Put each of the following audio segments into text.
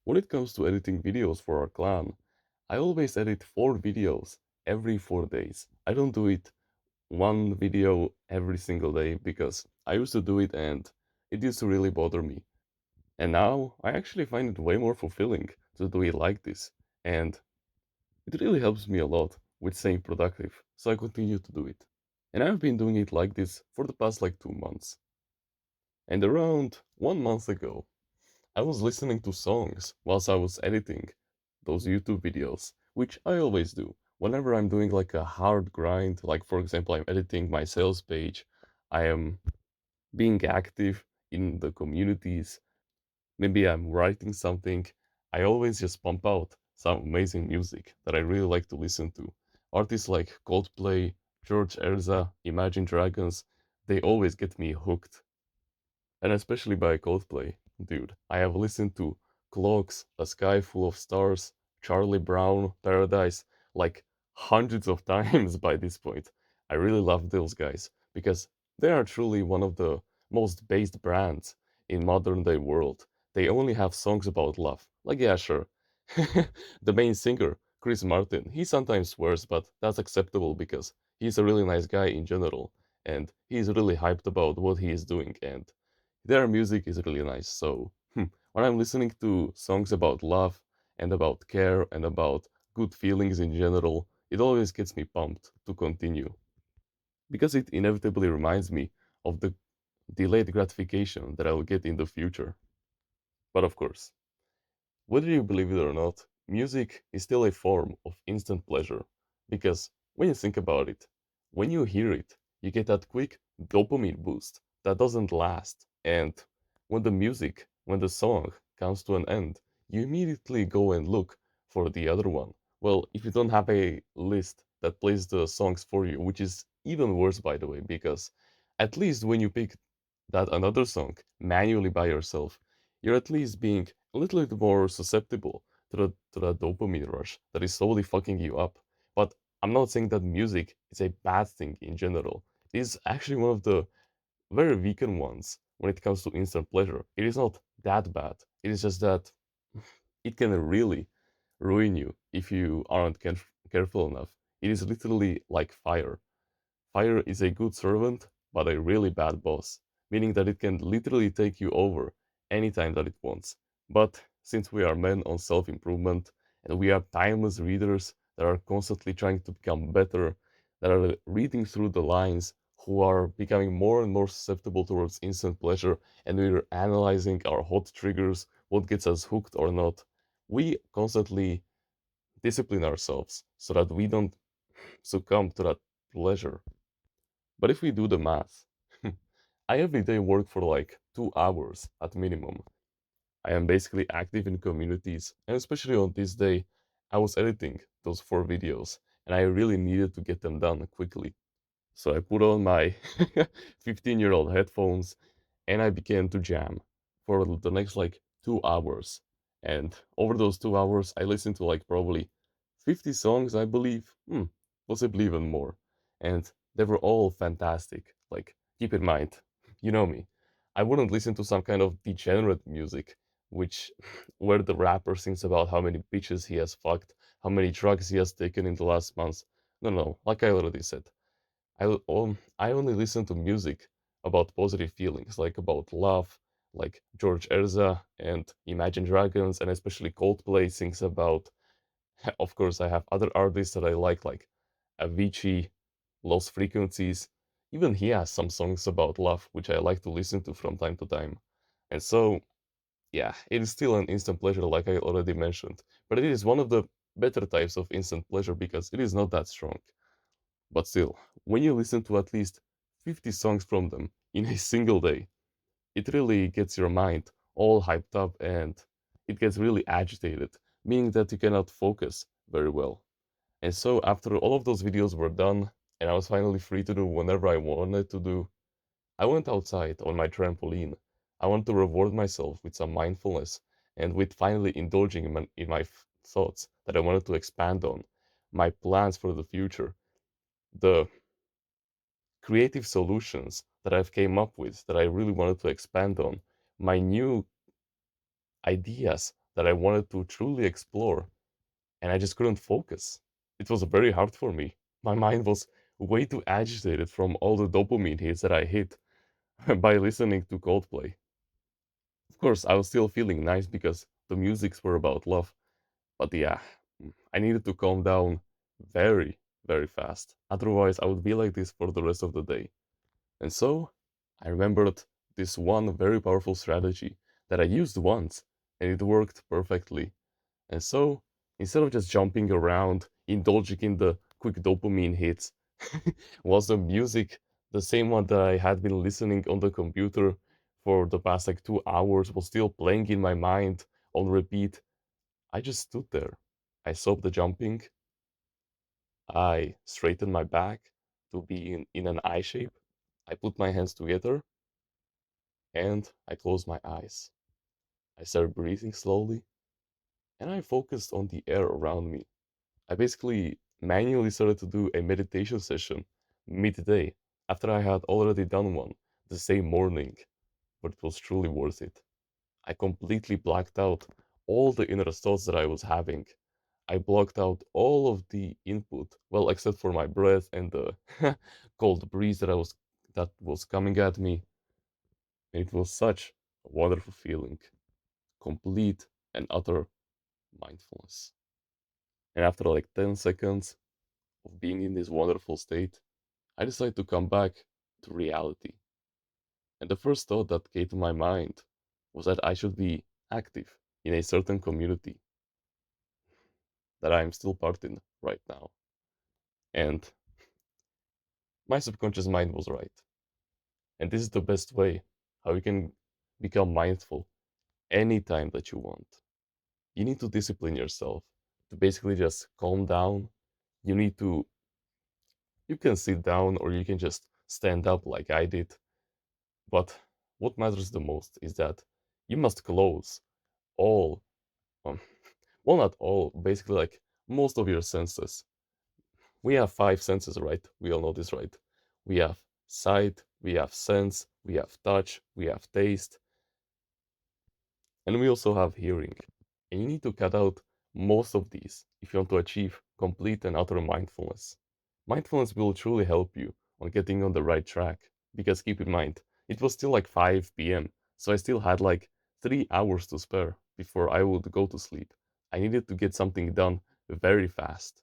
When it comes to editing videos for our clan, I always edit 4 videos every 4 days. I don't do it one video every single day because I used to do it and it used to really bother me. And now I actually find it way more fulfilling to do it like this. And it really helps me a lot with staying productive, so I continue to do it. And I've been doing it like this for the past like 2 months. And around 1 month ago, I was listening to songs whilst I was editing those YouTube videos, which I always do. Whenever I'm doing like a hard grind, like for example, I'm editing my sales page, I am being active in the communities, maybe I'm writing something, I always just pump out some amazing music that I really like to listen to. Artists like Coldplay, George Ezra, Imagine Dragons, they always get me hooked. And especially by Coldplay. Dude, I have listened to Clocks, A Sky Full of Stars, Charlie Brown, Paradise, like hundreds of times by this point. I really love those guys because they are truly one of the most based brands in modern day world. They only have songs about love. Like yeah, sure. The main singer, Chris Martin, he sometimes swears, but that's acceptable because he's a really nice guy in general and he's really hyped about what he is doing and their music is really nice. So when I'm listening to songs about love and about care and about good feelings in general, it always gets me pumped to continue because it inevitably reminds me of the delayed gratification that I'll get in the future. But of course, whether you believe it or not, music is still a form of instant pleasure because when you think about it, when you hear it, you get that quick dopamine boost that doesn't last. And when the song comes to an end, you immediately go and look for the other one. Well, if you don't have a list that plays the songs for you, which is even worse, by the way, because at least when you pick that another song manually by yourself, you're at least being a little bit more susceptible to the dopamine rush that is slowly fucking you up. But I'm not saying that music is a bad thing in general. It is actually one of the very weakened ones when it comes to instant pleasure. It is not that bad. It is just that it can really ruin you if you aren't careful enough. It is literally like fire. Fire is a good servant, but a really bad boss, meaning that it can literally take you over anytime that it wants. But since we are men on self improvement and we are timeless readers that are constantly trying to become better, that are reading through the lines, who are becoming more and more susceptible towards instant pleasure, and we're analyzing our hot triggers, what gets us hooked or not, we constantly discipline ourselves so that we don't succumb to that pleasure. But if we do the math, I every day work for like 2 hours at minimum. I am basically active in communities, and especially on this day, I was editing those 4 videos, and I really needed to get them done quickly. So I put on my 15-year-old headphones, and I began to jam for the next like 2 hours. And over those 2 hours, I listened to like probably 50 songs, I believe, possibly even more. And they were all fantastic. Like, keep in mind, you know me, I wouldn't listen to some kind of degenerate music, which where the rapper sings about how many bitches he has fucked, how many drugs he has taken in the last months. No, no, like I already said. I only listen to music about positive feelings, like about love, like George Ezra and Imagine Dragons, and especially Coldplay sings about. Of course, I have other artists that I like Avicii, Lost Frequencies. Even he has some songs about love, which I like to listen to from time to time. And so, yeah, it is still an instant pleasure, like I already mentioned, but it is one of the better types of instant pleasure because it is not that strong. But still, when you listen to at least 50 songs from them in a single day, it really gets your mind all hyped up and it gets really agitated, meaning that you cannot focus very well. And so, after all of those videos were done and I was finally free to do whenever I wanted to do, I went outside on my trampoline. I wanted to reward myself with some mindfulness and with finally indulging in my thoughts that I wanted to expand on, my plans for the future, the creative solutions that I've came up with that I really wanted to expand on, my new ideas that I wanted to truly explore, and I just couldn't focus. It was very hard for me. My mind was way too agitated from all the dopamine hits that I hit by listening to Coldplay. Of course, I was still feeling nice because the musics were about love, but yeah, I needed to calm down very, very fast. Otherwise, I would be like this for the rest of the day. And so, I remembered this one very powerful strategy that I used once, and it worked perfectly. And so, instead of just jumping around, indulging in the quick dopamine hits, was the music the same one that I had been listening on the computer for the past like 2 hours was still playing in my mind on repeat. I just stood there. I stopped the jumping. I straightened my back to be in an I shape. I put my hands together and I closed my eyes. I started breathing slowly and I focused on the air around me. I basically manually started to do a meditation session midday after I had already done one the same morning, but it was truly worth it. I completely blacked out all the inner thoughts that I was having. I blocked out all of the input, well, except for my breath and the cold breeze that was coming at me. And it was such a wonderful feeling, complete and utter mindfulness. And after like 10 seconds of being in this wonderful state, I decided to come back to reality. And the first thought that came to my mind was that I should be active in a certain community that I am still part in right now. And my subconscious mind was right. And this is the best way how you can become mindful anytime that you want. You need to discipline yourself to basically just calm down. You need to, you can sit down or you can just stand up like I did. But what matters the most is that you must close all, um, well, not all, basically like most of your senses. We have five senses, right? We all know this, right? We have sight, we have sense, we have touch, we have taste, and we also have hearing. And you need to cut out most of these if you want to achieve complete and utter mindfulness. Mindfulness will truly help you on getting on the right track. Because keep in mind, it was still like 5 p.m., so I still had like 3 hours to spare before I would go to sleep. I needed to get something done very fast.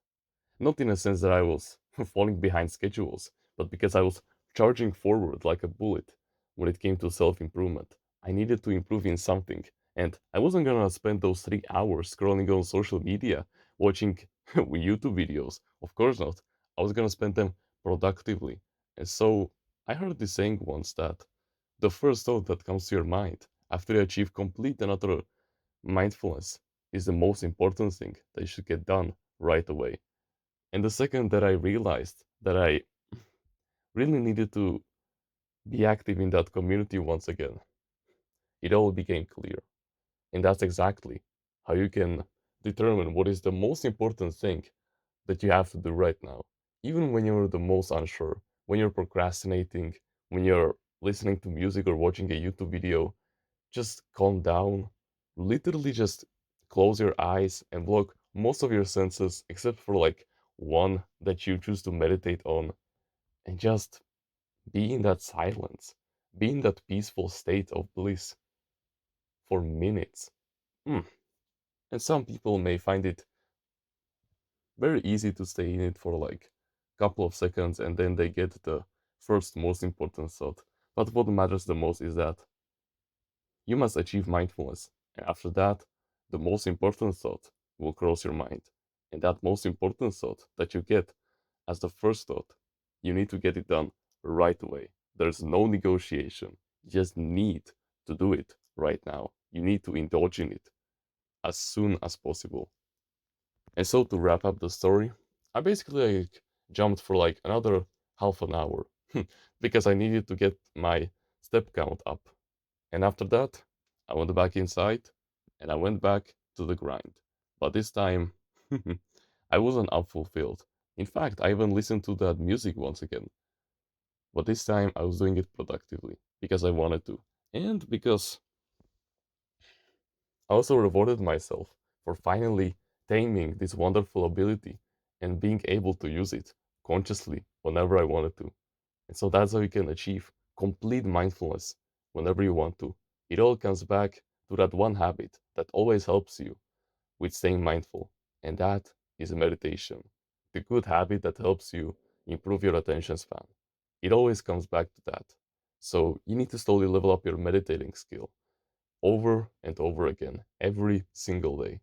Not in a sense that I was falling behind schedules, but because I was charging forward like a bullet when it came to self improvement. I needed to improve in something, and I wasn't gonna spend those 3 hours scrolling on social media, watching YouTube videos. Of course not. I was gonna spend them productively. And so I heard this saying once that the first thought that comes to your mind after you achieve complete and utter mindfulness is the most important thing that you should get done right away. And the second that I realized that I really needed to be active in that community once again, it all became clear. And that's exactly how you can determine what is the most important thing that you have to do right now. Even when you're the most unsure, when you're procrastinating, when you're listening to music or watching a YouTube video, just calm down. Literally just close your eyes and block most of your senses except for like one that you choose to meditate on and just be in that silence, be in that peaceful state of bliss for minutes. Hmm. And some people may find it very easy to stay in it for like a couple of seconds and then they get the first most important thought. But what matters the most is that you must achieve mindfulness. And after that, the most important thought will cross your mind. And that most important thought that you get as the first thought, you need to get it done right away. There's no negotiation. You just need to do it right now. You need to indulge in it as soon as possible. And so to wrap up the story, I basically like jumped for like another half an hour because I needed to get my step count up. And after that, I went back inside and I went back to the grind. But this time, I wasn't unfulfilled. In fact, I even listened to that music once again. But this time, I was doing it productively because I wanted to. And because I also rewarded myself for finally taming this wonderful ability and being able to use it consciously whenever I wanted to. And so that's how you can achieve complete mindfulness whenever you want to. It all comes back to that one habit that always helps you with staying mindful, and that is meditation. The good habit that helps you improve your attention span. It always comes back to that. So you need to slowly level up your meditating skill over and over again every single day.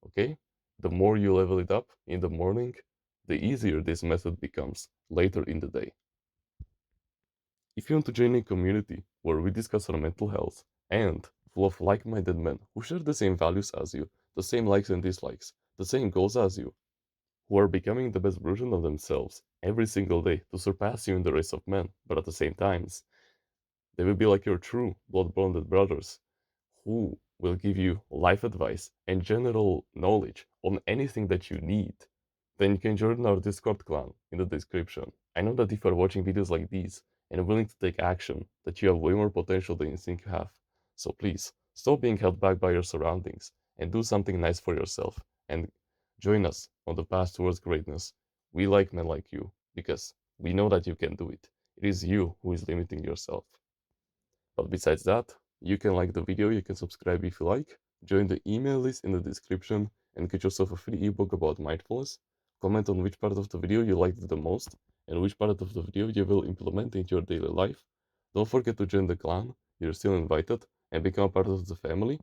Okay? The more you level it up in the morning, the easier this method becomes later in the day. If you want to join a community where we discuss our mental health and full of like minded men who share the same values as you, the same likes and dislikes, the same goals as you, who are becoming the best version of themselves every single day to surpass you in the race of men, but at the same times, they will be like your true blood bonded brothers who will give you life advice and general knowledge on anything that you need, then you can join our Discord clan in the description. I know that if you're watching videos like these and willing to take action, that you have way more potential than you think you have. So please, stop being held back by your surroundings and do something nice for yourself and join us on the path towards greatness. We like men like you because we know that you can do it. It is you who is limiting yourself. But besides that, you can like the video, you can subscribe if you like, join the email list in the description, and get yourself a free ebook about mindfulness. Comment on which part of the video you liked the most, and which part of the video you will implement into your daily life. Don't forget to join the clan, you're still invited, and become part of the family.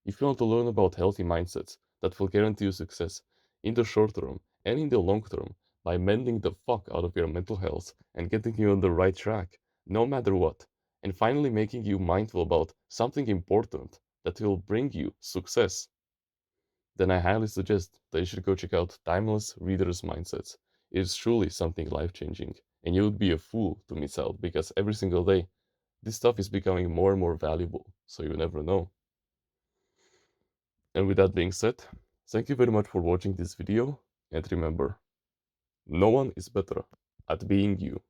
If you want to learn about healthy mindsets that will guarantee you success in the short term and in the long term by mending the fuck out of your mental health and getting you on the right track, no matter what, and finally making you mindful about something important that will bring you success, then I highly suggest that you should go check out Timeless Readers Mindsets. It is truly something life changing, and you would be a fool to miss out because every single day this stuff is becoming more and more valuable, so you never know. And with that being said, thank you very much for watching this video, and remember, no one is better at being you